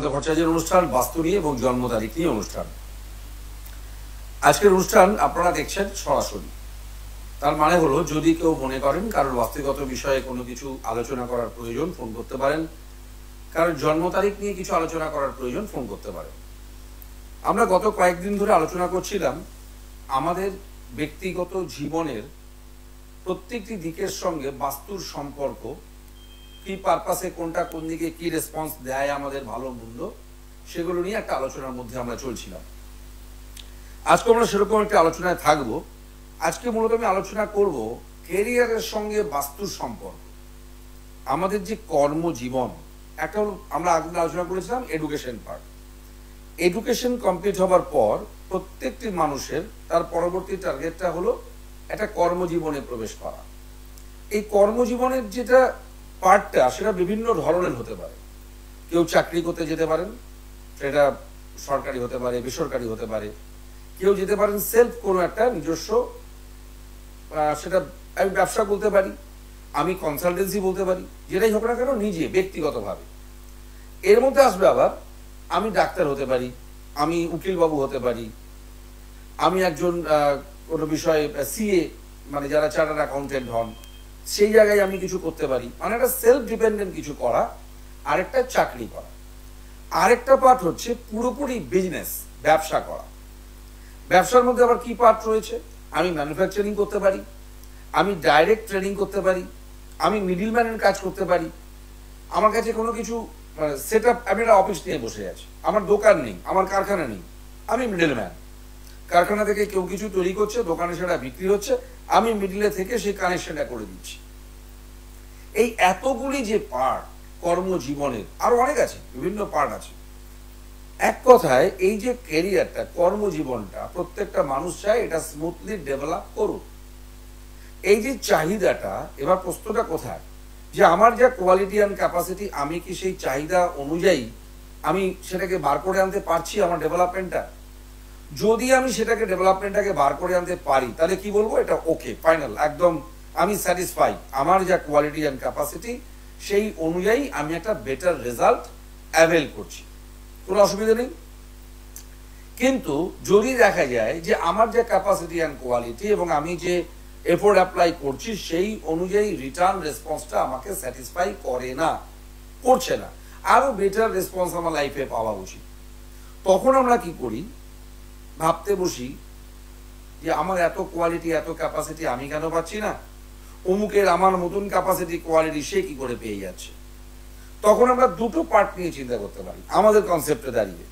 ভট্টাচার্যের অনুষ্ঠান বাস্তু নিয়ে এবং জন্ম তারিখ নিয়ে অনুষ্ঠান। আজকের অনুষ্ঠান আপনারা দেখছেন সরাসরি। তার মানে হলো, যদি কেউ মনে করেন কারোর বাস্তুগত বিষয়ে কোনো কিছু আলোচনা করার প্রয়োজন, ফোন করতে পারেন। কারোর জন্ম তারিখ নিয়ে কিছু আলোচনা করার প্রয়োজন, ফোন করতে পারেন। আমরা গত কয়েকদিন ধরে আলোচনা করছিলাম আমাদের ব্যক্তিগত জীবনের প্রত্যেকটি দিকের সঙ্গে বাস্তুর সম্পর্ক, কি পারপাসে কোনটা কোন দিকে কি রেসপন্স দেয় আমাদের ভালো মন্দ, সেগুলো নিয়ে একটা আলোচনার মধ্যে আমরা চলছিলাম। আজকে আমরা সেরকম একটা আলোচনায় থাকবো। আজকে মূলত আমি আলোচনা করব ক্যারিয়ারের সঙ্গে বাস্তুর সম্পর্ক। আমাদের যে কর্মজীবন, একটা হলো, আমরা আগে আলোচনা করেছিলাম এডুকেশন পার্ট। এডুকেশন কমপ্লিট হবার পর প্রত্যেকটি মানুষের তার পরবর্তী টার্গেটটা হলো একটা কর্মজীবনে প্রবেশ করা। এই কর্মজীবনের যেটা পার্টটা, সেটা বিভিন্ন ধরনের হতে পারে। কেউ চাকরি করতে যেতে পারেন, সেটা সরকারি হতে পারে, বেসরকারি হতে পারে। কেউ যেতে পারেন সেলফ কোনো একটা নিজস্ব, সেটা আমি ব্যবসা বলতে পারি, আমি কনসালটেন্সি বলতে পারি, যেটাই হোক না কেন নিজে ব্যক্তিগতভাবে। এর মধ্যে আসবে আবার আমি ডাক্তার হতে পারি, আমি উকিলবাবু হতে পারি, আমি একজন কোনো বিষয়ে সিএ, মানে যারা চার্টার্ড অ্যাকাউন্টেন্ট হন, সেই জায়গায় আমি কিছু করতে পারি। মানে একটা সেলফ ডিপেন্ডেন্ট কিছু করা, আরেকটা চাকরি করা। আরেকটা পার্ট হচ্ছে পুরোপুরি বিজনেস, ব্যবসা করা। ব্যবসার মধ্যে আবার কি পার্ট রয়েছে? আমি ম্যানুফ্যাকচারিং করতে পারি, আমি ডাইরেক্ট ট্রেডিং করতে পারি, আমি মিডিল ম্যানের কাজ করতে পারি। আমার কাছে কোনো কিছু সেট আপ, আমি একটা অফিস নিয়ে বসে আছি, আমার দোকান নেই, আমার কারখানা নেই, আমি মিডিল ম্যান। কারখানা থেকে কেউ কিছু তৈরি করছে, দোকানে সেটা বিক্রি হচ্ছে, আমি মিডিলে থেকে সেই কানেকশনটা করে দিচ্ছি। এই এতগুলি যে পার্ট কর্মজীবনের, আরো অনেক আছে, বিভিন্ন পার্ট আছে। এক কথায় এই যে ক্যারিয়ারটা, কর্মজীবনটা প্রত্যেকটা মানুষ চায় এটা স্মুথলি ডেভেলপ করুক। এই যে চাহিদাটা, এবার প্রশ্নটা কোথায়, যে আমার যা কোয়ালিটি অ্যান্ড ক্যাপাসিটি, আমি কি সেই চাহিদা অনুযায়ী আমি সেটাকে বার করে আনতে পারছি আমার ডেভেলপমেন্টটা? যদি আমি সেটাকে ডেভেলপমেন্টটাকে বার করে আনতে পারি, তাহলে কি বলবো, এটা ওকে, ফাইনাল, একদম আমি স্যাটিসফাই। আমার যা কোয়ালিটি অ্যান্ড ক্যাপাসিটি, সেই অনুযায়ী আমি একটা বেটার রেজাল্ট অ্যাভেল করছি, কোনো অসুবিধা নেই। কিন্তু যদি দেখা যায় যে আমার যে ক্যাপাসিটি অ্যান্ড কোয়ালিটি এবং আমি যে এফোর্ট অ্যাপ্লাই করছি, সেই অনুযায়ী রিটার্ন রেসপন্সটা আমাকে স্যাটিসফাই করে না, করছে না, আরো বেটার রেসপন্স আমার লাইফে পাওয়া উচিত, তখন আমরা কি করি, ভাবতে বসি যে আমার এত কোয়ালিটি এত ক্যাপাসিটি আমি কেন পাচ্ছি না, অমুকের আমার মতন ক্যাপাসিটি কোয়ালিটি সে কি করে পেয়ে যাচ্ছে। তখন আমরা দুটো পার্ট নিয়ে চিন্তা করতে পারি আমাদের কনসেপ্টে দাঁড়িয়ে।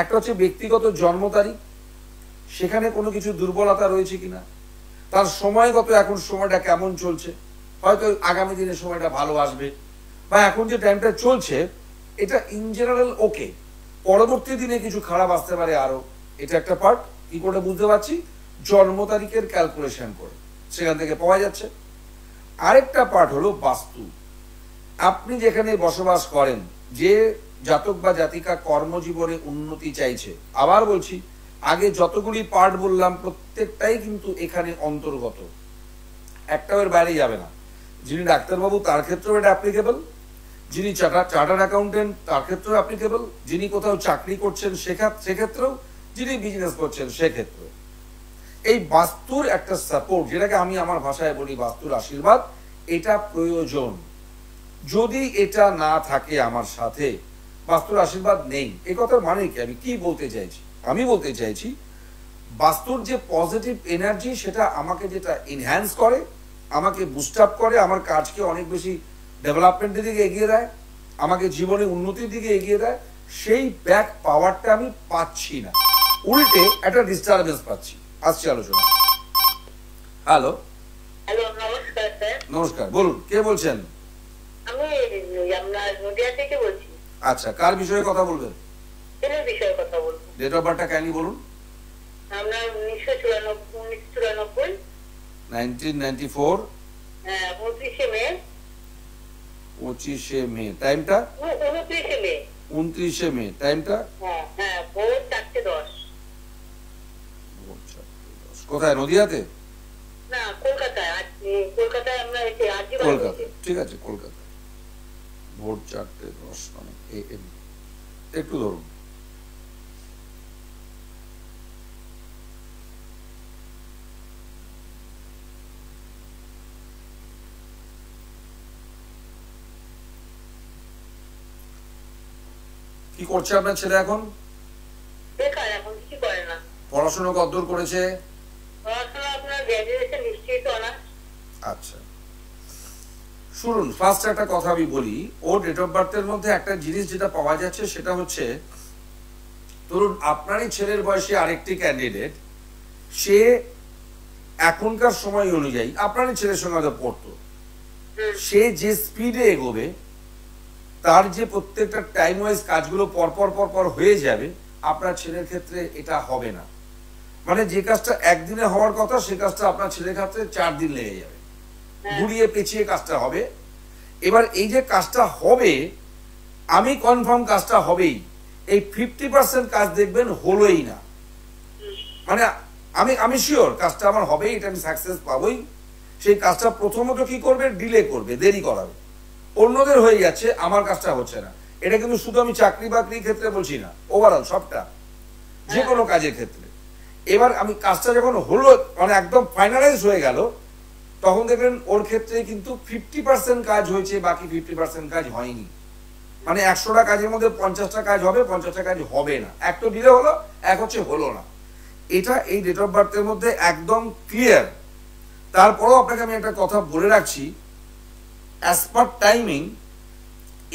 একটা হচ্ছে ব্যক্তিগত জন্ম তারিখ, সেখানে কোনো কিছু দুর্বলতা রয়েছে কিনা, তার সময়গত এখন সময়টা কেমন চলছে, হয়তো আগামী দিনে সময়টা ভালো আসবে, বা এখন যে টাইমটা চলছে এটা ইন জেনারেল ওকে, পরবর্তী দিনে কিছু খারাপ আসতে পারে আরো। এটা একটা পার্ট। কি করে বুঝতে পারছি? জন্ম তারিখের ক্যালকুলেশন করে সেখান থেকে পাওয়া যাচ্ছে। আরেকটা পার্ট হলো বাস্তু। আপনি যেখানে বসবাস করেন, যে জাতক বা জাতিকা কর্মজীবনে উন্নতি চাইছে, আবার বলছি, আগে যতগুলি পার্ট বললাম প্রত্যেকটাই কিন্তু এখানে অন্তর্গত, একটাও এর বাইরে যাবে না। যিনি ডাক্তারবাবু তার ক্ষেত্রেও এটা অ্যাপ্লিকেবল, যিনি চার্টার্ড অ্যাকাউন্টেন্ট তার ক্ষেত্রেও অ্যাপ্লিকেবল, যিনি কোথাও চাকরি করছেন সেক্ষেত্রেও, যিনি বিজনেস করছেন সেক্ষেত্রেও। এই বাস্তুর একটা সাপোর্ট, যেটাকে আমি আমার ভাষায় বলি বাস্তুর আশীর্বাদ, এটা প্রয়োজন। যদি এটা না থাকে আমার সাথে, বাস্তুর আশীর্বাদ নেই, এই কথার মানে কি, আমি কি বলতে চাইছি? আমি বলতে চাইছি বাস্তুর যে পজিটিভ এনার্জি, সেটা আমাকে যেটা এনহ্যান্স করে, আমাকে বুস্ট আপ করে, আমার কাজকে অনেক বেশি ডেভেলপমেন্টের দিকে এগিয়ে দেয়, আমাকে জীবনে উন্নতির দিকে এগিয়ে দেয়, সেই ব্যাক পাওয়ারটা আমি পাচ্ছি না, উল্টে একটা ডিস্টারবেন্স পাচ্ছি। আসছে আলোচনা। হ্যালো, নমস্কার স্যার। নমস্কার, বলুন, কে বলছেন? আমি আপনার নদিয়া থেকে বলছি। আচ্ছা, কার বিষয়ে কথা বলবেন? ছেলের বিষয়ে কথা বলবো। ডেট অফ বার্থটা কাইন্ডলি বলুন। আপনার 1994 1994 হ্যাঁ 25শে মে। 25শে মে, টাইমটা? 29শে মে। 29শে মে, টাইমটা? হ্যাঁ হ্যাঁ, ভোর 4:10। কোথায়, নদিয়াতে? না, কলকাতায়। কলকাতায় আমরা এসে আজিবাগ। কলকাতা, ঠিক আছে, কলকাতা। ভোর 4:10 AM। একটু ধরুন। কি করছে আপনার ছেলে এখন? বেকার, এখন কিছু করে না। পড়াশোনা কতদূর করেছে? পড়াশোনা আপনার গ্র্যাজুয়েশন হিস্ট্রি তো অনার্স। আচ্ছা, শুনুন, ফার্স্ট একটা কথা আমি বলি। ওর ডেট অফ বার্থের মধ্যে একটা জিনিস যেটা পাওয়া যাচ্ছে সেটা হচ্ছে, ধরুন আপনারই ছেলের বয়সী আরেকটি ক্যান্ডিডেট, সে এখনকার সময় অনুযায়ী আপনারই ছেলের সঙ্গে হয়তো পড়তো, সে যে স্পিডে এগোবে, তার যে প্রত্যেকটা টাইম ওয়াইজ কাজগুলো পরপর পরপর হয়ে যাবে, আপনার ছেলের ক্ষেত্রে এটা হবে না। মানে যে কাজটা একদিনে হওয়ার কথা সে কাজটা আপনার ছেলের ক্ষেত্রে 4 দিন লেগে যাবে, ঘুরিয়ে পেঁচিয়ে কাজটা হবে। এবার এই যে কাজটা হবে, আমি কনফার্ম কাজটা হবেই, এই 50% কাজ দেখবেন হলোই না। মানে আমি শিওর কাজটা আমার হবেই, এটা আমি সাকসেস পাবোই। সেই কাজটা প্রথমত কি করবে, ডিলে করবে, দেরি করাবে। অন্যদের হয়ে যাচ্ছে, আমার কাজটা হচ্ছে না। এটা কিন্তু শুধু আমি চাকরি বাকরির ক্ষেত্রে বলছি না, ওভারঅল সবটা, যে কোনো কাজের ক্ষেত্রে। এবার আমি কাজটা যখন হলো, মানে একদম ফাইনালাইজ হয়ে গেল, তখন দেখবেন ওর ক্ষেত্রে কিন্তু 50% কাজ হয়েছে, বাকি 50% কাজ হয়নি। মানে 100টা কাজের মধ্যে 50টা কাজ হবে, 50টা কাজ হবে না। এক তো ডিলে হলো, এক হচ্ছে হলো না। এটা এই ডেট অফ বার্থের মধ্যে একদম ক্লিয়ার। তারপরও আপনাকে আমি একটা কথা বলে রাখছি, অ্যাজ পার টাইমিং,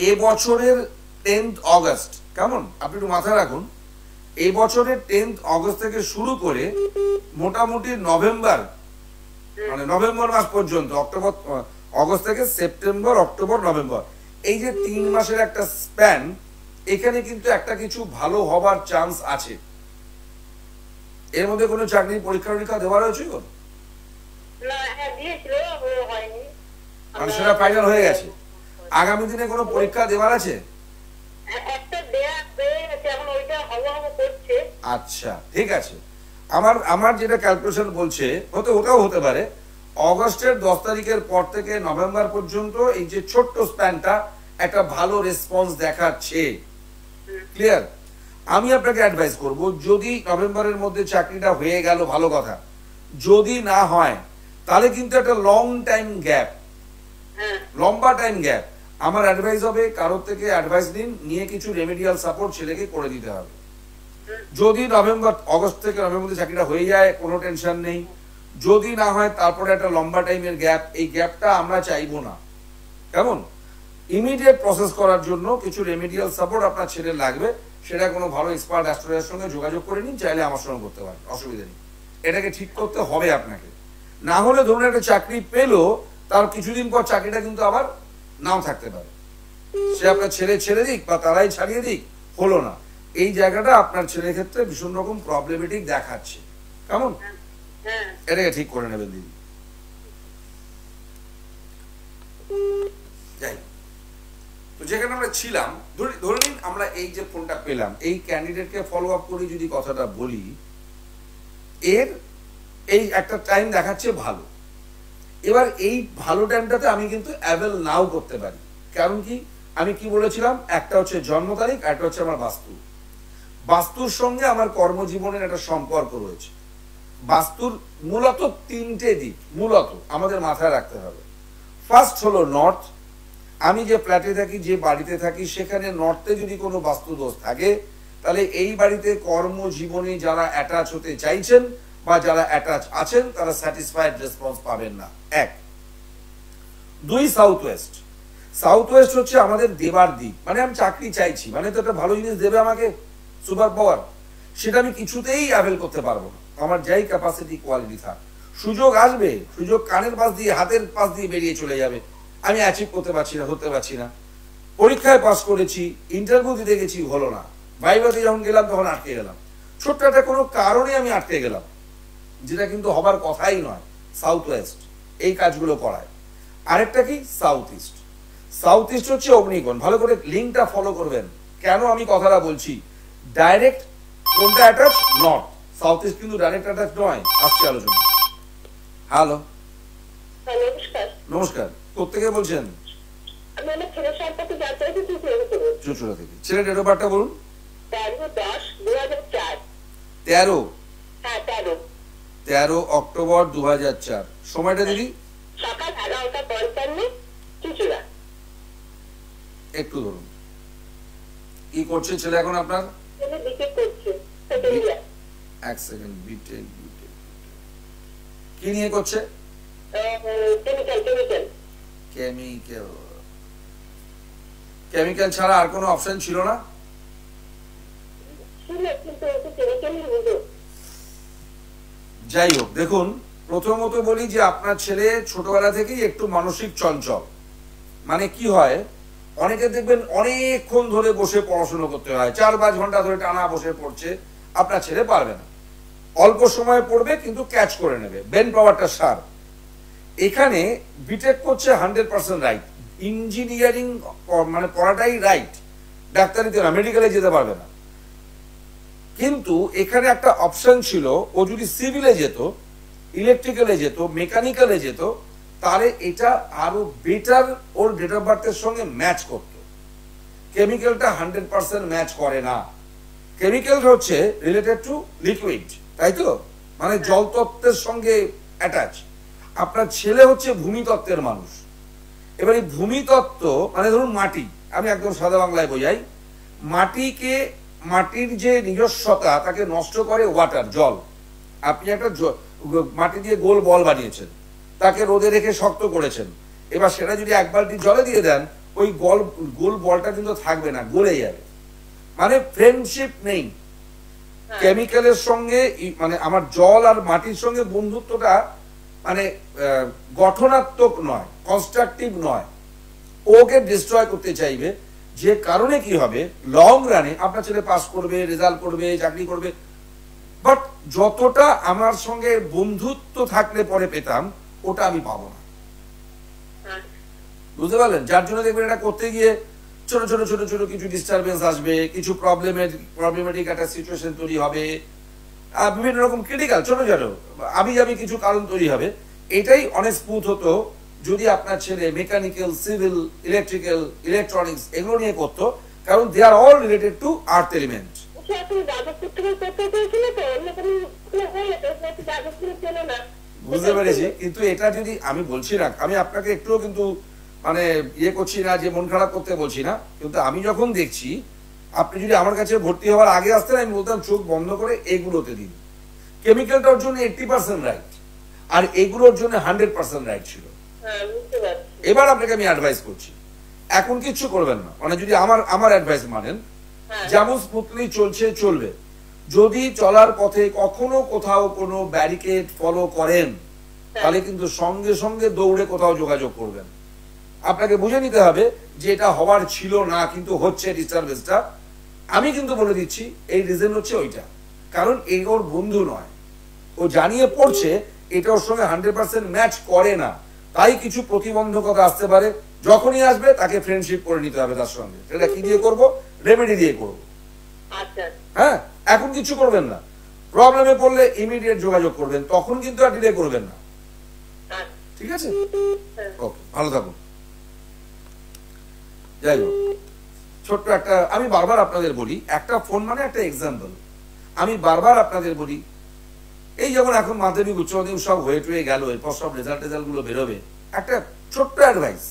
এ বছরের 10th অগস্ট, কেমন, আপনি একটু মাথায় রাখুন, এই বছরের 10th অগস্ট থেকে শুরু করে মোটামুটি নভেম্বর, মানে নভেম্বর মাস পর্যন্ত, অক্টোবর, অগস্ট থেকে সেপ্টেম্বর, অক্টোবর, নভেম্বর, এই যে 3 মাসের একটা স্প্যান, এখানে কিন্তু একটা কিছু ভালো হবার চান্স আছে। এর মধ্যে কোনো চাকরির পরীক্ষা টরীক্ষা দেওয়া রয়েছে? না, হ্যাঁ দিয়েছিল, হয়নি। মানে সেটা ফাইনাল হয়ে গেছে? আগামী দিনে কোনো পরীক্ষা দেওয়ার আছে? একটা দেয়া হয়ে গেছে, এখন ওইটা হওয়া করছে। আচ্ছা, ঠিক আছে। আমার যেটা ক্যালকুলেশন বলছে, ওটাও হতে পারে, অগস্টের 10 তারিখের পর থেকে নভেম্বর পর্যন্ত এই যে ছোট্ট স্প্যানটা একটা ভালো রেসপন্স দেখাচ্ছে। ক্লিয়ার? আমি আপনাকে অ্যাডভাইস করব, যদি নভেম্বরের মধ্যে চাকরিটা হয়ে গেল ভালো কথা, যদি না হয় তাহলে কিন্তু একটা লং টাইম গ্যাপ, লম্বা টাইম গ্যাপ, আমার অ্যাডভাইস হবে কারোর থেকে অ্যাডভাইস নিয়ে কিছু রেমেডিয়াল সাপোর্ট ছেলেকে করে দিতে হবে। যদি অগস্ট থেকে নভেম্বর চাকরিটা হয়ে যায়, কোনো টেনশন নেই। যদি না হয় তারপরে একটা লম্বা টাইমের গ্যাপ, এই গ্যাপটা আমরা চাইবো না। কেমন? ইমিডিয়েট প্রসেস করার জন্য কিছু রেমেডিয়াল সাপোর্ট আপনার ছেলের লাগবে, সেটা কোনো ভালো এক্সপার্ট অ্যাস্ট্রোলজারের সঙ্গে যোগাযোগ করে নিন, চাইলে আমার সঙ্গে করতে পারেন, অসুবিধা নেই। এটাকে ঠিক করতে হবে আপনাকে। না হলে ধরুন একটা চাকরি পেলো, তার কিছুদিন পর চাকরিটা কিন্তু আবার নাও থাকতে পারে। সে আপনার ছেলে ছেড়ে দিক বা তারাই ছাড়িয়ে দিক, হলো না। এই জায়গাটা আপনার ছেলের ক্ষেত্রে ভীষণ রকম প্রবলেমেটিক দেখাচ্ছে। কেমন? এটাকে ঠিক করে নেবেন দিদি। যাই, তো যেখানে আমরা ছিলাম, ধরে নিন আমরা এই যে ফোনটা পেলাম, এই ক্যান্ডিডেটকে ফলো আপ করে যদি কথাটা বলি, এর এই একটা টাইম দেখাচ্ছে ভালো। এবার এই ভালো টাইমটাতে আমি কিন্তু অ্যাভেল নাও করতে পারি। কারণ কি, আমি কি বলেছিলাম, একটা হচ্ছে জন্ম তারিখ, একটা হচ্ছে আমার বাস্তু। বাস্তুর সঙ্গে আমার কর্মজীবনের একটা সম্পর্ক রয়েছে। বাস্তুর মূলত 3টে দিক মূলত আমাদের মাথায় রাখতে হবে। ফার্স্ট হলো নর্থ। আমি যে ফ্ল্যাটে থাকি, যে বাড়িতে থাকি, সেখানে নর্থে যদি কোনো বাস্তু দোষ থাকে, তাহলে এই বাড়িতে কর্মজীবনে যারা অ্যাটাচ হতে চাইছেন বা যারা অ্যাটাচ আছেন, তারা স্যাটিসফাইড রেসপন্স পাবেন না। 1। 2, সাউথ ওয়েস্ট। সাউথ ওয়েস্ট হচ্ছে আমাদের দেবার দিক, মানে আমি চাকরি চাইছি, মানে তো একটা ভালো জিনিস দেবে আমাকে, সুপার পাওয়ার, সেটা আমি কিছুতেই অ্যাভেল করতে পারবো না, আমার যাই ক্যাপাসিটি কোয়ালিটি থাক। সুযোগ আসবে, সুযোগ কানের পাশ দিয়ে, হাতের পাশ দিয়ে বেরিয়ে চলে যাবে, আমি অ্যাচিভ করতে পারছি না, হতে পারছি না। পরীক্ষায় পাস করেছি, ইন্টারভিউ দিতে গেছি, হলো না। ভাইভাতে যখন গেলাম তখন আটকে গেলাম, ছোট্ট একটা কোনো কারণে আমি আটকে গেলাম, যেটা কিন্তু হবার কথাই নয়। সাউথ ওয়েস্ট এই কাজগুলো করায়। আরেকটা কি, সাউথ ইস্ট। সাউথ ইস্ট হচ্ছে অগ্নিকোণ। ভালো করে লিঙ্কটা ফলো করবেন, কেন আমি কথাটা বলছি। ডাইরেক্ট কোনটা অ্যাটাচ, নর্থ। সাউথ ইস্ট কিন্তু ডাইরেক্ট অ্যাটাচ নয়। আসছে আলোচনা। হ্যালো, নমস্কার। নমস্কার, কোথেকে বলছেন? আমি আমার ছেলের সম্পর্কে জানতে চাইছি, চুচুড়া থেকে। ছেলের ডেট অফ বার্থটা বলুন। 13 হ্যাঁ 13 13 অক্টোবর 2004। সময়টা দিদি সকাল 11:55 চুচুড়া। একটু ধরুন। কি করছে ছেলে এখন আপনার? ছেলে বিটেক করছে সেকেন্ড ইয়ার। এক সেকেন্ড। বিটেক কি নিয়ে করছে? কেমিক্যাল। কেমিক্যাল। কেমিক্যাল ছাড়া আর কোনো অপশন ছিল না? ছিল, কিন্তু ওকে কেমিক্যালই বুঝো। যাই হোক, দেখুন প্রথমত বলি যে আপনার ছেলে ছোটবেলা থেকেই একটু মানসিক চঞ্চল। মানে কি হয়, অনেকে দেখবেন অনেকক্ষণ ধরে বসে পড়াশোনা করতে হয়, 4-5 ঘন্টা ধরে টানা বসে পড়ছে। আপনার ছেলে পারবে না, অল্প সময় পড়বে কিন্তু ক্যাচ করে নেবে, ব্রেন পাওয়ারটা সার। এখানে বিটেক করছে 100% রাইট, ইঞ্জিনিয়ারিং মানে পড়াটাই রাইট, ডাক্তারিতে না, মেডিকেলে যেতে পারবে না। কিন্তু এখানে একটা অপশন ছিল, ও যদি সিভিলে যেত, ইলেকট্রিক্যালে যেত, মেকানিক্যালে যেত, তাহলে এটা আরো বেটার ওর ডেট অফ বার্থের সঙ্গে ম্যাচ করত। কেমিক্যালটা 100% ম্যাচ করে না। কেমিক্যাল হচ্ছে রিলেটেড টু লিকুইড, তাই তো, মানে জল তত্ত্বের সঙ্গে অ্যাটাচ। আপনার ছেলে হচ্ছে ভূমিতত্ত্বের মানুষ। এবার এই ভূমিতত্ত্ব মানে ধরুন মাটি, আমি একদম সাদা বাংলায় বোঝাই, মাটির যে নিজস্বতা তাকে নষ্ট করে ওয়াটার, জল। আপনি একটা মাটি দিয়ে গোল বল বানিয়েছেন, তাকে রোদে রেখে শক্ত করেছেন, এবার সেটা যদি এক বালতি জলে দিয়ে দেন, ওই গোল বলটা কিন্তু থাকবে না, গলে যাবে। মানে ফ্রেন্ডশিপ নেই কেমিক্যালের সঙ্গে। মানে আমার জল আর মাটির সঙ্গে বন্ধুত্বটা মানে গঠনাত্মক নয়, কনস্ট্রাকটিভ নয়। ওকে ডিস্ট্রয় করতে চাইবে, যে কারণে কি হবে, লং রানে আপনার ছেলে পাস করবে, রেজাল্ট করবে, চাকরি করবে, বাট যতটা আমার সঙ্গে বন্ধুত্ব থাকলে পরে পেতাম, ওটা আমি পাবো না। বুঝতে পারলেন? যার জন্য দেখবেন এটা করতে গিয়ে ছোট ছোট ছোট ছোট কিছু ডিস্টারবেন্স আসবে, কিছু প্রবলেমেটিক একটা সিচুয়েশন তৈরি হবে, বিভিন্ন রকম ক্রিটিক্যাল ছোট ছোট আবি কিছু কারণ তৈরি হবে। এটাই অনেক স্মুথ হতো যদি আপনার ছেলে মেকানিক্যাল, সিভিল, ইলেকট্রিক্যাল, ইলেকট্রনিক্স এগুলো নিয়ে করতো, কারণ they are all related to earth element. বুঝতে পেরেছি, কিন্তু এটা যদি আমি বলছি না, আমি আপনাকে একটুও কিন্তু মানে ইয়ে করছি না, যে মন খারাপ করতে বলছি না, কিন্তু আমি যখন দেখছি আপনি যদি আমার কাছে ভর্তি হওয়ার আগে আসতেন, আমি বলতাম চোখ বন্ধ করে এগুলোতে দিন। কেমিক্যালটার জন্য 80% রাইট, আর এগুলোর জন্য 100% রাইট ছিল। এবার আপনাকে আমি অ্যাডভাইস করছি, এখন কিচ্ছু করবেন না, মানে যদি আমার অ্যাডভাইস মানেন, যেমন স্মুথলি চলছে চলবে। যদি চলার পথে কখনো কোথাও কোনো ব্যারিকেড ফলো করেন, তাহলে কিন্তু সঙ্গে সঙ্গে দৌড়ে কোথাও যোগাযোগ করবেন। আপনাকে বুঝে নিতে হবে যে এটা হওয়ার ছিল না, কিন্তু হচ্ছে ডিস্টারবেন্সটা। আমি কিন্তু বলে দিচ্ছি এই রিজন হচ্ছে ওইটা, কারণ এই ওর বন্ধু নয়, ও জানিয়ে পড়ছে এটা ওর সঙ্গে 100% ম্যাচ করে না, তাই কিছু প্রতিবন্ধকতা আসতে পারে। যখনই আসবে তাকে ফ্রেন্ডশিপ করে নিতে হবে তার সঙ্গে। সেটা কি দিয়ে করব? রেমেডি দিয়ে করব। হ্যাঁ, এখন কিছু করবেন না, প্রবলেমে পড়লে ইমিডিয়েট যোগাযোগ করবেন, তখন কিন্তু আর ডিলে করবেন না। ঠিক আছে? ওকে, ভালো থাকুন। যাই হোক, ছোট্ট একটা, আমি বারবার আপনাদের বলি, একটা ফোন মানে একটা এক্সাম্পল। আমি বারবার আপনাদের বলি, এই যেমন এখন মাধ্যমিক উচ্চ মাধ্যমিক সব হয়ে গেল, এরপর সব রেজাল্ট গুলো বেরোবে, একটা ছোট্ট অ্যাডভাইস,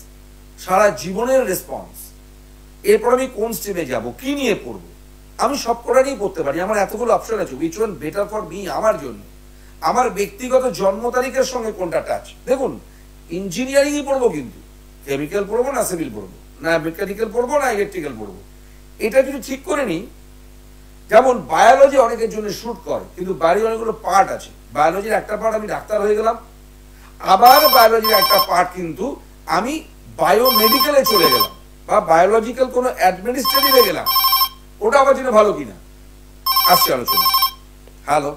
সারা জীবনের রেসপন্স, এরপর আমি কোন স্ট্রিমে যাব, কি নিয়ে পড়বো, আমি সব কটা নিয়ে পড়তে পারি, আমার এতগুলো অপশন আছে, which one better for me, আমার জন্য, আমার ব্যক্তিগত জন্ম তারিখের সঙ্গে কোনটা টাচ। দেখুন, ইঞ্জিনিয়ারিংই পড়বো, কিন্তু কেমিক্যাল পড়বো না সিভিল পড়বো না, মেকানিক্যাল পড়বো না ইলেকট্রিক্যাল পড়বো, এটা যদি ঠিক করে নিই। যেমন বায়োলজি অনেকের জন্য শুট করে, কিন্তু বায়োলজি অনেকগুলো পার্ট আছে। বায়োলজির একটা পার্ট আমি ডাক্তার হয়ে গেলাম, আবার বায়োলজির একটা পার্ট কিন্তু আমি বায়োমেডিক্যালে চলে গেলাম, বা বায়োলজিক্যাল কোনো অ্যাডমিনিস্ট্রেটিভে গেলাম, ওটা আমার জন্য ভালো কিনা আসছে আলোচনা। হ্যালো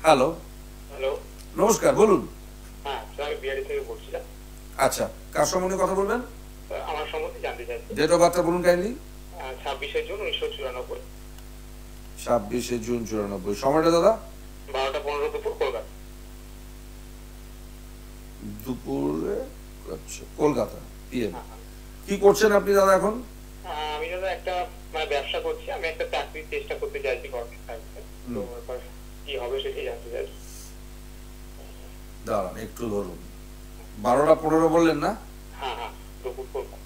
হ্যালো হ্যালো, নমস্কার, বলুন। হ্যাঁ স্যার, আমি বিহারি থেকে বলছিলাম। আচ্ছা, কার সম্বন্ধে কথা বলবেন? আমার সম্বন্ধে জানতে চাইছি। ডেট অফ বার্থটা বলুন কাইন্ডলি। 26 জুন 1994। 26 জুন 94। সময়টা দাদা? 12টা 15 দুপুর, কলকাতা। দুপুরে, আচ্ছা, কলকাতা পিএম। কি করছেন আপনি দাদা এখন? আমি দাদা একটা মানে ব্যবসা করছি, আমি একটা চাকরির চেষ্টা করতে চাইছি গভর্নমেন্ট সার্ভিসে। দাঁড়ান একটু ধরুন, 12টা 15 বললেন না? হ্যাঁ হ্যাঁ, দুপুর কলকাতা।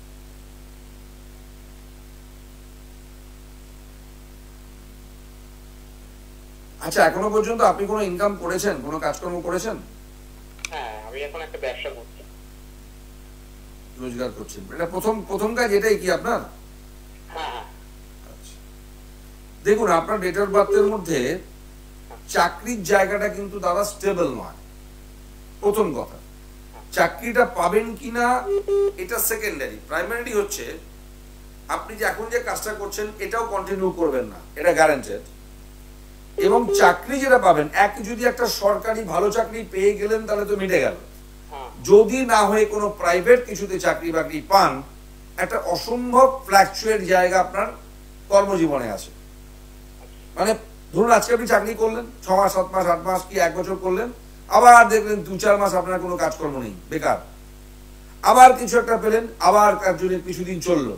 আচ্ছা, এখনো পর্যন্ত আপনি কোনো ইনকাম করেছেন, কোনো কাজকর্ম করেছেন? হ্যাঁ, আমি এখন একটা ব্যবসা করছি। রোজগার করছেন, এটা প্রথম প্রথম কাজ এটাই কি আপনার? হ্যাঁ হ্যাঁ। আচ্ছা। দেখুন, আপনার ডেট অফ বার্থের মধ্যে চাকরির জায়গাটা কিন্তু দাদা স্টেবল নয়, প্রথম কথা। চাকরিটা পাবেন কিনা এটা সেকেন্ডারি, প্রাইমারি হচ্ছে আপনি যে এখন যে কাজটা করছেন এটাও কন্টিনিউ করবেন না, এটা গ্যারান্টেড। এবং চাকরি যেটা পাবেন, যদি একটা সরকারি ভালো চাকরি পেয়ে গেলেন তাহলে তো মিটে গেল। যদি না হয়ে কোনো প্রাইভেট কিছুতে চাকরি বাকরি পান, একটা অসম্ভব ফ্ল্যাকচুয়েট জায়গা আপনার কর্মজীবনে আছে। মানে ধরুন আজকে আপনি চাকরি করলেন 6 মাস 7 মাস 8 মাস কি 1 বছর করলেন, আবার দেখলেন 2-4 মাস আপনার কোনো কাজকর্ম নেই, বেকার। আবার কিছু একটা পেলেন, আবার কার্যদিন কিছুদিন চললো,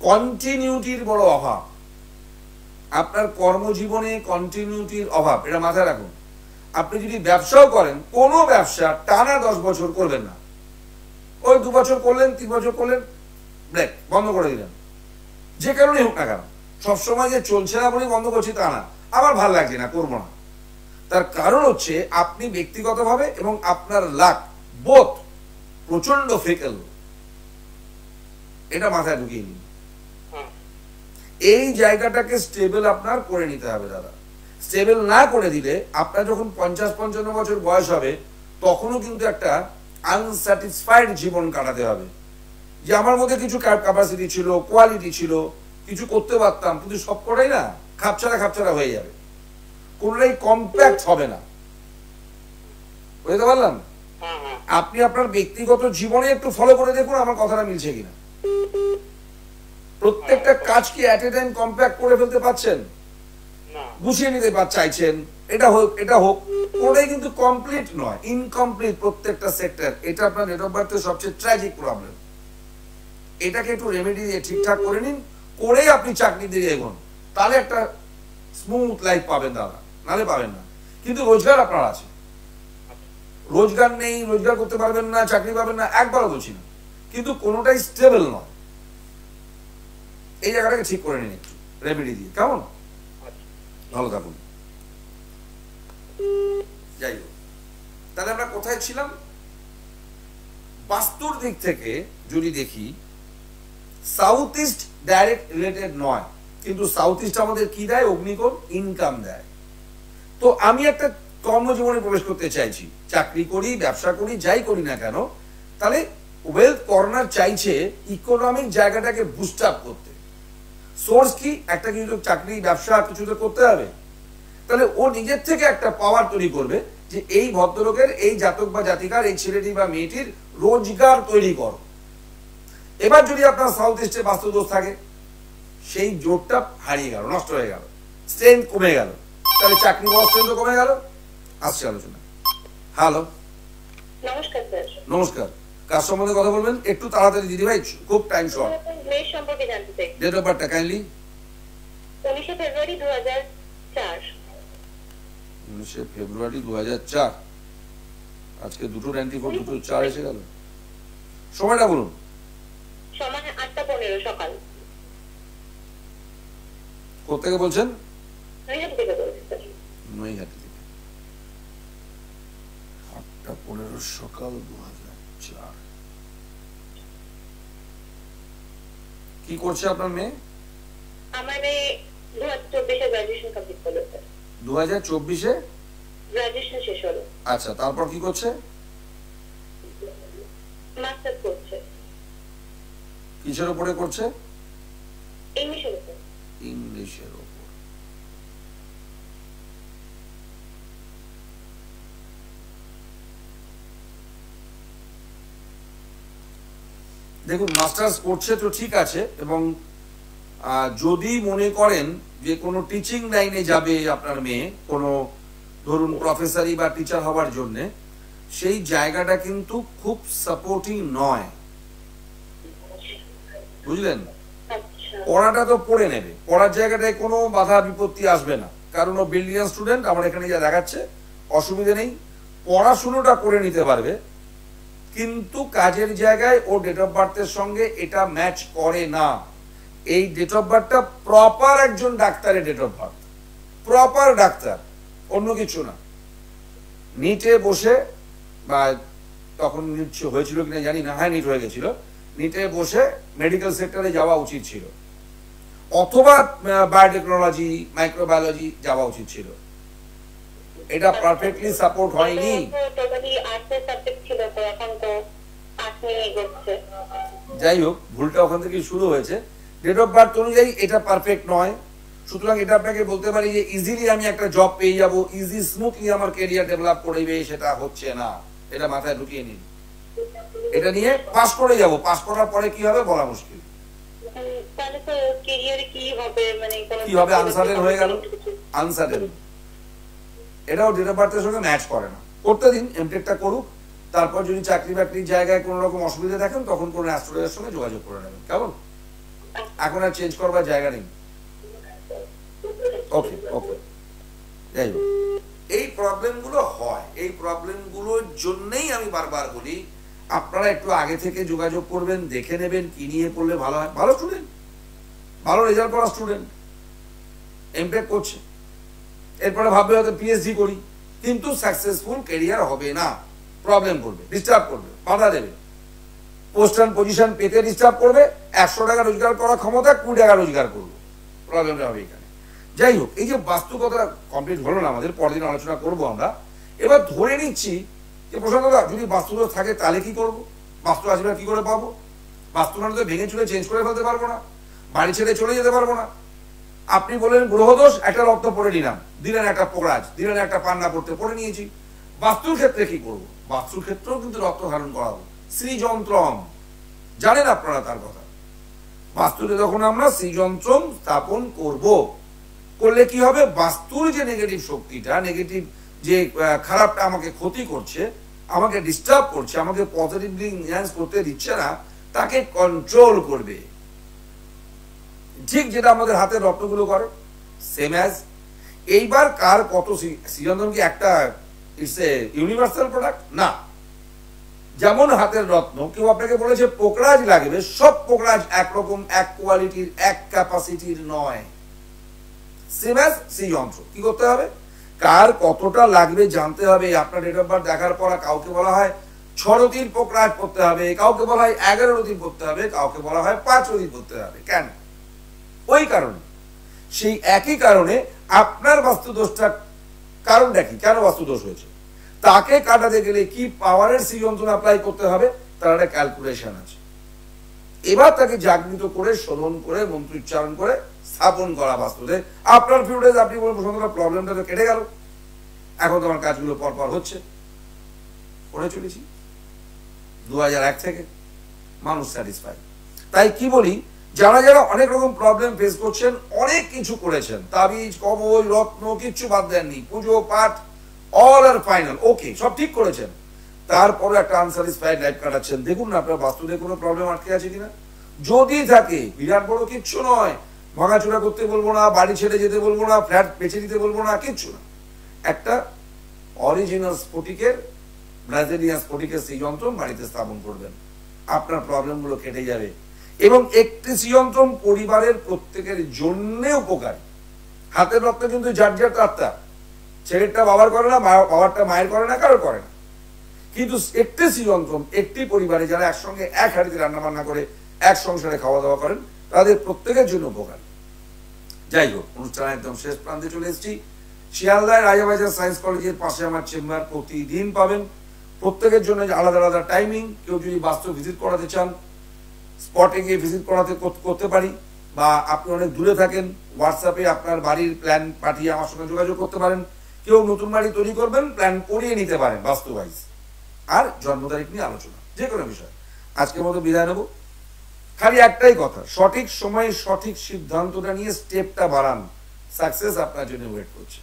কন্টিনিউটির বড় অভাব। আপনার কর্মজীবনে কন্টিনিউটির অভাব, এটা মাথায় রাখুন। আপনি যদি ব্যবসাও করেন, কোনো ব্যবসা টানা 10 বছর করবেন না। ওই 2 বছর করলেন, 3 বছর করলেন, ব্রেক, বন্ধ করে দিলেন। যে কারণেই হোক না কেন, সবসময় যে চলছে না বলেই বন্ধ করছি তা না, আমার ভালো লাগছে না, করবো না। তার কারণ হচ্ছে আপনি ব্যক্তিগতভাবে এবং আপনার লাক বোথ প্রচন্ড ফিকেল, এটা মাথায় ঢুকিয়ে নিন। এই জায়গাটাকে স্টেবল আপনার করে নিতে হবে দাদা। স্টেবল না করে দিলে আপনার যখন 50-55 বছর বয়স হবে, তখনও কিন্তু একটা আনস্যাটিসফাইড জীবন কাটাতে হবে। যে আমার মধ্যে কিছু ক্যাপাসিটি ছিল, কোয়ালিটি ছিল, কিছু করতে পারতাম, কিন্তু সবকটাই না খাপছাড়া হয়ে যাবে, কোনটাই কম্প্যাক্ট হবে না। বুঝতে পারলাম? আপনি আপনার ব্যক্তিগত জীবনে একটু ফলো করে দেখুন আমার কথাটা মিলছে কিনা। প্রত্যেকটা কাজ কি অ্যাট এ টাইম কম্প্যাক্ট করে ফেলতে পারছেন? গুছিয়ে নিতে চাইছেন, এটা হোক এটা হোক, কোনটাই কিন্তু কমপ্লিট নয়, ইনকমপ্লিট প্রত্যেকটা সেক্টর। এটা আপনার ডেট অফ বার্থের সবচেয়ে ট্র্যাজিক প্রবলেম। এটাকে একটু রেমেডি দিয়ে ঠিকঠাক করে নিন, করেই আপনি চাকরি দিয়ে এগোন, তাহলে একটা স্মুথ লাইফ পাবেন দাদা, নালে পাবেন না। কিন্তু রোজগার আপনার আছে, রোজগার নেই, রোজগার করতে পারবেন না, চাকরি পাবেন না, একবারও বলছি না, কিন্তু কোনোটাই স্টেবল নয়। এই জায়গাটাকে ঠিক করে নিন একটু রেমেডি দিয়ে, কেমন? ভালো থাকুন। যাই হোক, তাহলে আমরা কোথায় ছিলাম? বাস্তুর দিক থেকে যদি দেখি, সাউথ ইস্ট ডাইরেক্ট রিলেটেড নয়, কিন্তু সাউথ ইস্ট আমাদের কি দেয়? অগ্নিকোণ, ইনকাম দেয়। তো আমি একটা কর্মজীবনে প্রবেশ করতে চাইছি, চাকরি করি, ব্যবসা করি, যাই করি না কেন, তাহলে ওয়েলথ কর্নার চাইছে ইকোনমিক জায়গাটাকে বুস্ট আপ করতে। সোর্স কি? একটা কিছু চাকরি ব্যবসা কিছু তো করতে হবে। তাহলে ও নিজের থেকে একটা পাওয়ার তৈরি করবে যে এই ভদ্রলোকের, এই জাতক বা জাতিকার, এই ছেলেটি বা মেয়েটির রোজগার তৈরি করো। এবার যদি আপনার সাউথ ইস্টে বাস্তুদোষ থাকে, সেই জোরটা হারিয়ে গেল, নষ্ট হয়ে গেল, স্ট্রেংথ কমে গেল, তাহলে চাকরি পাওয়ার স্ট্রেংথ কমে গেল। আসছে আলোচনা। হ্যালো, নমস্কার স্যার। নমস্কার। কার সম্বন্ধে কথা বলবেন? একটু তাড়াতাড়ি দিদি ভাই, খুব টাইম শর্ট। মেয়ের সম্পর্কে জানতে চাই। ডেট অফ বার্থটা কাইন্ডলি। 19 ফেব্রুয়ারি 2004। 19 ফেব্রুয়ারি 2004। আজকে 2:94, 2:04 এসে গেল। সময়টা বলুন। সময় 8:15 সকাল। কোথা থেকে বলছেন? নৈহাটি থেকে বলছি স্যার। নৈহাটি থেকে। 8:15 সকাল 2004। কি করছে আপনার মেয়ে? আমার মেয়ে 2024-এ গ্রাজুয়েশন কমপ্লিট করলো স্যার। 2024-এ গ্রাজুয়েশন শেষ হলো। আচ্ছা, তারপর কি করছে? মাস্টার্স করছে। কিসের উপরে করছে? ইংলিশের উপর। ইংলিশের উপর। দেখুন, মাস্টার্স করছে তো ঠিক আছে, এবং যদি মনে করেন যে কোনো টিচিং লাইনে যাবে আপনার মেয়ে, কোনো ধরুন প্রফেসরি বা টিচার হওয়ার জন্য, সেই জায়গাটা কিন্তু খুব সাপোর্টিং নয়, বুঝলেন? পড়াটা তো পড়ে নেবে, পড়ার জায়গাটায় কোনো বাধা বিপত্তি আসবে না, কারণ ও ব্রিলিয়ান্ট স্টুডেন্ট। আমার এখানে যা দেখাচ্ছে অসুবিধে নেই, পড়াশুনোটা করে নিতে পারবে, কিন্তু কাজের জায়গায় ও ডেট অফ বার্থের সঙ্গে এটা ম্যাচ করে না। এই ডেট অফ বার্থটা প্রপার একজন ডাক্তারের date of birth, proper doctor, অন্য কিছু না। নিটে বসে, বা তখন নিট হয়েছিল কিনা জানি না, হ্যাঁ নিট হয়ে গেছিল, নিটে বসে মেডিকেল সেক্টরে যাওয়া উচিত ছিল, অথবা বায়োটেকনোলজি মাইক্রোবায়োলজি যাওয়া উচিত ছিল। এটা পারফেক্টলি সাপোর্ট হয়নি। যাই হোক, ভুলটা ওখান থেকে শুরু হয়েছে। ডেট অফ বার্থ অনুযায়ী এটা পারফেক্ট নয়, সুতরাং এটা আপনাকে বলতে পারি যে ইজিলি আমি একটা জব পেয়ে যাব, ইজি স্মুথলি আমার ক্যারিয়ার ডেভেলপ করবে, সেটা হচ্ছে না। এটা মাথায় ঢুকিয়ে নিন। এটা নিয়ে পাস করে যাব, পাস করার পরে কি হবে বলা মুশকিল। কি হবে আনসার্টেন হয়ে গেল, আনসার্টেন। এটাও ডেট অফ বার্থের সঙ্গে ম্যাচ করে না। করতে দিন, এমটেকটা করুক, তারপর যদি চাকরি বাকরির জায়গায় কোনো রকম অসুবিধা দেখেন তখন কোনো অ্যাস্ট্রোলজারের সঙ্গে যোগাযোগ করে নেবেন, কেমন? এখন আর চেঞ্জ করবার জায়গা নেই। ওকে ওকে। যাই হোক, এই প্রবলেমগুলো হয়, এই প্রবলেমগুলোর জন্যই আমি বারবার বলি আপনারা একটু আগে থেকে যোগাযোগ করবেন, দেখে নেবেন কি নিয়ে পড়লে ভালো হয়। ভালো স্টুডেন্ট, ভালো রেজাল্ট করা স্টুডেন্ট এমটেক করছে, এরপরে ভাববে হয়তো পিএইচডি করি, কিন্তু সাকসেসফুল ক্যারিয়ার হবে না, প্রবলেম করবে, ডিস্টার্ব করবে, বাধা দেবে, পোস্ট অ্যান্ড পজিশন পেতে ডিস্টার্ব করবে, 100 টাকা রোজগার করার ক্ষমতা 20 টাকা রোজগার করবো, প্রবলেমটা হবে এখানে। যাই হোক, এই যে বাস্তুকতা কমপ্লিট হলো না আমাদের, পরদিন আলোচনা করব আমরা। এবার ধরে নিচ্ছি যে প্রশান্তদা যদি বাস্তুদোষ থাকে তাহলে কি করব, বাস্তু আশীর্বাদ কি করে পাবো? বাস্তু মানে তো ভেঙে চুলে চেঞ্জ করে ফেলতে পারবো না, বাড়ি ছেড়ে চলে যেতে পারবো না। আপনি বললেন গ্রহদোষ, একটা রত্ন পড়ে নিলাম, দিলেন একটা পোকরাজ, দিলেন একটা পান্না পড়তে, পড়ে নিয়েছি। বাস্তুর ক্ষেত্রে কি করব? বাস্তুর ক্ষেত্রেও কিন্তু রত্ন ধারণ করাবো, শ্রীযন্ত্রম, জানেন আপনারা তার কথা। বাস্তুতে যখন আমরা শ্রীযন্ত্রম স্থাপন করব, করলে কি হবে, বাস্তুর যে নেগেটিভ শক্তিটা, নেগেটিভ যে খারাপটা আমাকে ক্ষতি করছে, আমাকে ডিস্টার্ব করছে, আমাকে পজিটিভলি এনহ্যান্স করতে দিচ্ছে না, তাকে কন্ট্রোল করবে। ঠিক যেটা আমাদের হাতের রত্নগুলো করে, সেম অ্যাজ। এইবার কার কত শ্রীযন্ত্রম কি একটা ইটস এ ইউনিভার্সাল প্রোডাক্ট না। যেমন হাতের রত্ন, কেউ আপনাকে বলেছে পোকরাজ লাগবে, সব পোকরাজ একরকম, এক কোয়ালিটির, এক ক্যাপাসিটির নয়। Same as Shriyantra. কি করতে হবে, কার কতটা লাগবে জানতে হবে। আপনার ডেট অফ বার্থ দেখার পর কাউকে বলা হয় 6 রতির পোকরাজ পড়তে হবে, কাউকে বলা হয় 11 রতির পড়তে হবে, কাউকে বলা হয় 5 রতির পড়তে হবে। কেন? ওই কারণে, সেই একই কারণে আপনার বাস্তুদোষটা কারণটা কি, কেন বাস্তুদোষ হয়েছে, তাকে কাটাতে গেলে কি পাওয়ারের শ্রীযন্ত্র অ্যাপ্লাই করতে হবে, তার একটা ক্যালকুলেশন আছে। এবার তাকে জাগৃত করে, শোধন করে, মন্ত্রোচ্চারণ করে স্থাপন করা বাস্তুতে। আপনার ফিউডেজ আপনি বলুন প্রশান্ত, প্রবলেমটা তো কেটে গেল, এখন তো আমার কাজগুলো পরপর হচ্ছে, করে চলেছি 2001 থেকে, মানুষ স্যাটিসফাই। তাই কি বলি, যারা যারা অনেক রকম প্রবলেম ফেস করছেন, অনেক কিছু করেছেন, তাবিজ কবজ রত্ন কিচ্ছু বাদ দেননি, পুজো পাঠ অল আর ফাইনাল ওকে, সব ঠিক করেছেন, তারপরে একটা আনস্যাটিসফাইড লাইফ কাটাচ্ছেন। দেখুন না আপনার বাস্তুতে কোনো প্রবলেম আটকে আছে কিনা। যদি থাকে, বিরাট বড় কিচ্ছু নয়, ভাঙাচোরা করতে বলবো না, বাড়ি ছেড়ে যেতে বলবো না, ফ্ল্যাট বেঁচে দিতে বলবো না, কিচ্ছু না। একটা অরিজিনাল স্ফটিকের, ব্রাজিলিয়ান স্ফটিকের শ্রীযন্ত্রম বাড়িতে স্থাপন করবেন, আপনার প্রবলেমগুলো কেটে যাবে। এবং একটি শ্রীযন্ত্রম পরিবারের প্রত্যেকের জন্য উপকারী। হাতের রক্ত কিন্তু যার যার আত্মা, ছেলেরটা বাবার করে না, বাবারটা মায়ের করে না, কারোর করে না, কিন্তু একটি শ্রীযন্ত্রম একটি পরিবারে যারা একসঙ্গে এক হাঁড়িতে রান্না বান্না করে এক সংসারে খাওয়া দাওয়া করেন, তাদের প্রত্যেকের জন্য উপকার। যাই হোক, অনুষ্ঠান একদম শেষ প্রান্তে চলে এসেছি। শিয়ালদায় রাজাবাজার সায়েন্স কলেজের পাশে আমার চেম্বার প্রতিদিন পাবেন, প্রত্যেকের জন্য আলাদা আলাদা টাইমিং। কেউ যদি বাস্তু ভিজিট করাতে চান, স্পটে গিয়ে ভিজিট করতে পারি, বা আপনি অনেক দূরে থাকেন, হোয়াটসঅ্যাপে আপনার বাড়ির প্ল্যান পাঠিয়ে আমার সঙ্গে যোগাযোগ করতে পারেন। কেউ নতুন বাড়ি তৈরি করবেন, প্ল্যান করিয়ে নিতে পারেন বাস্তু ওয়াইজ, আর জন্ম তারিখ নিয়ে আলোচনা, যে কোনো বিষয়। আজকের মতো বিদায় নেব, খালি একটাই কথা, সঠিক সময়ে সঠিক সিদ্ধান্তটা নিয়ে স্টেপটা বাড়ান, সাকসেস আপনার জন্য ওয়েট করছে।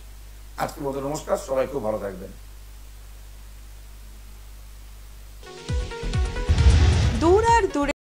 আজকের মতো নমস্কার, সবাই খুব ভালো থাকবেন। দূর আর দূরে